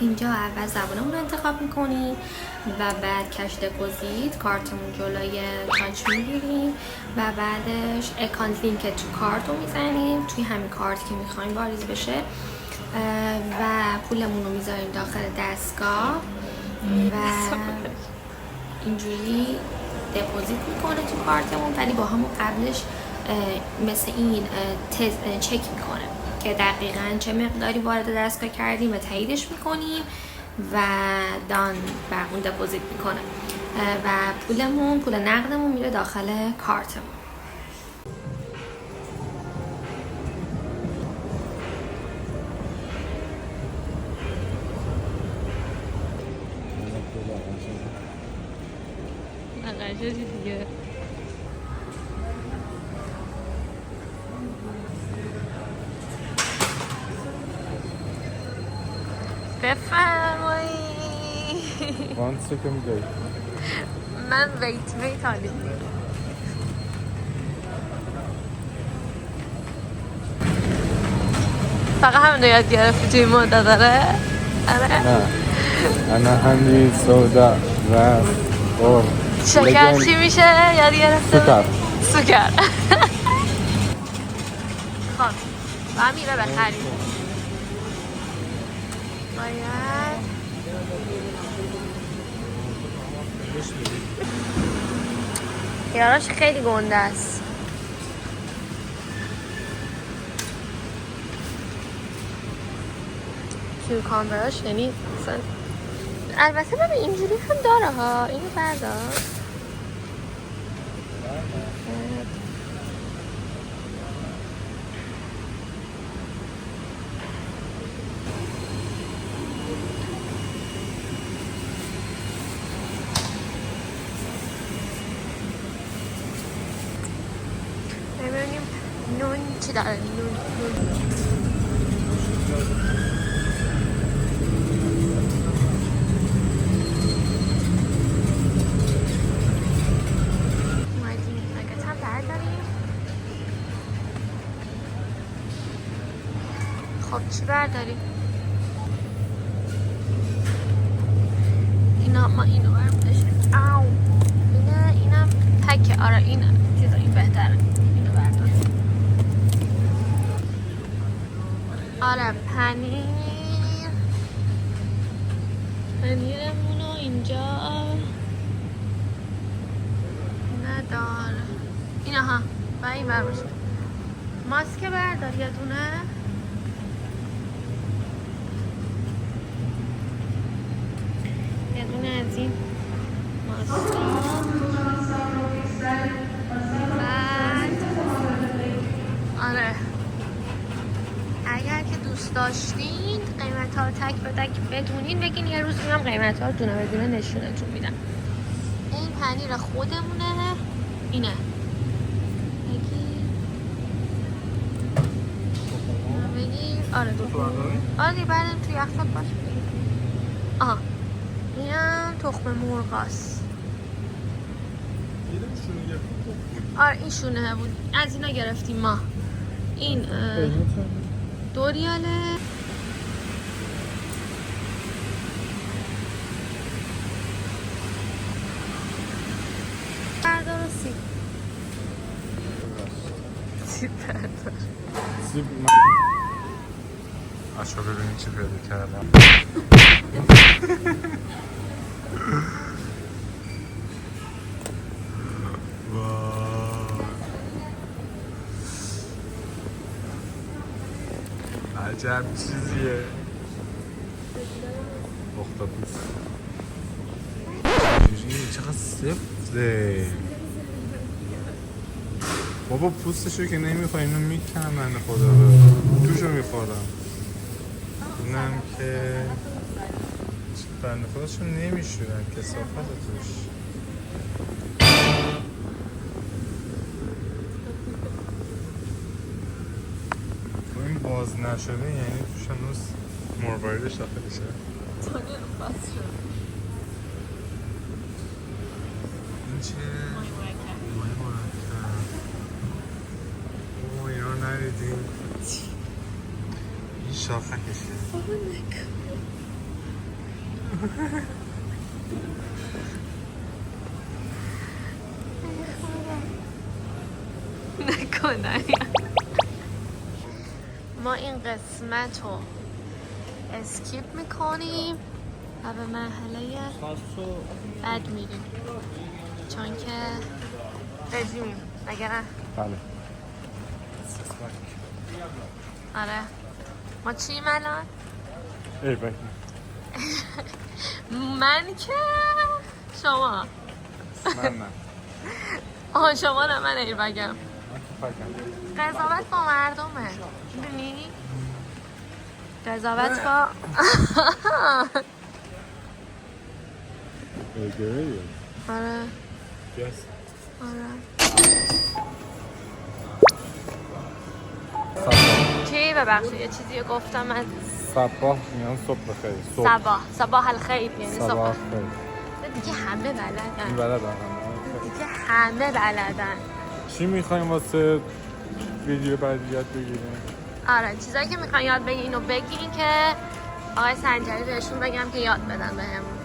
اینجا اول زبانمون رو انتخاب میکنیم و بعد کش دپوزیت کارتمون جلوی تاچ میگیریم و بعدش اکانت لینک تو کارت رو میزنیم. توی همین کارت که میخوایم واریز بشه و پولمون رو میذاریم داخل دستگاه و اینجوری دپوزیت میکنه تو کارتمون، ولی با همون قبلش مثل این چک میکنه که دقیقاً چه مقداری وارد دستگاه کردیم و تاییدش میکنیم و دان بر اون دپوزیت میکنه و پول نقدمون میره داخل کارتمون. دیگه بفرمایید. وانت که میگه من ویت حالی فقط همین رو یاد گرفتی توی مدت داره؟ نه انا هندی سودا و شکر چی میشه؟ یاد گرفته؟ سکر خب باید میره بخریم. باید یاراش خیلی گنده است. کیوکامبراش یعنی مثلا البته من اینجوری هم داره ها. اینو بردار ببینیم نون چی داره. نون خب چی برداریم؟ اینا ما اینو برداشتیم. آو اینم تکه. آره این چیزا این بهتره. اینو برداریم. آره پنیرمونو اینجا نداره. اینا ها و این برمش ماسک بردار یه دونه. یه دونه از این ماسکا بعد آره اگر که دوست داشتین قیمت ها رو تک به تک بدونین بگین یه روز میام قیمت ها رو دونه به دونه نشونتون میدم. این پنیر خودمونه. اینه بگیر. آره آره بعدم توی یخچال باشه. آها اینم تخم مرغاست. آره این شونه بود. از اینا گرفتیم ما. این 2 ریاله. بردار و سیب بردار. سیب اشو ببینید چی پیدا کردم. عجب چیزیه. اختاپوس چقدر سفته بابا. پوستشو که نمیخواه اینو میکنم من خدا رو توشو میخورم. اینم که بنده خودشون نمیشونن کثافت توش. این باز نشده یعنی توش هنوز مرواریدش داخلشه. این چه؟ مای مرکب. اوه اینا نریدیم. این شاخه کشه. نکنه. ما این قسمت رو اسکیپ میکنیم و به مرحله بعد میریم چون که رژیمیم اگر نه. بله. آره ما چیم الان؟ ای بایی من که شما من نه. آها شما نه من ایربگم. من تو فکرم قضاوت با مردمه میدونی؟ قضاوت با ایگره آره یس آره صباح چی ببخشید یه چیزی رو گفتم من. صباح میان صبح بخیر صباح الخیر یعنی صباح صبح خیر دیگه همه این بلدن بلدن دیگه همه بلدن. چی میخوایم واسه ویدیو بعدی یاد بگیریم؟ آره چیزایی که میخوان یاد بگیرین اینو بگین که آقای سنجری بهشون بگم که یاد بدن بهمون.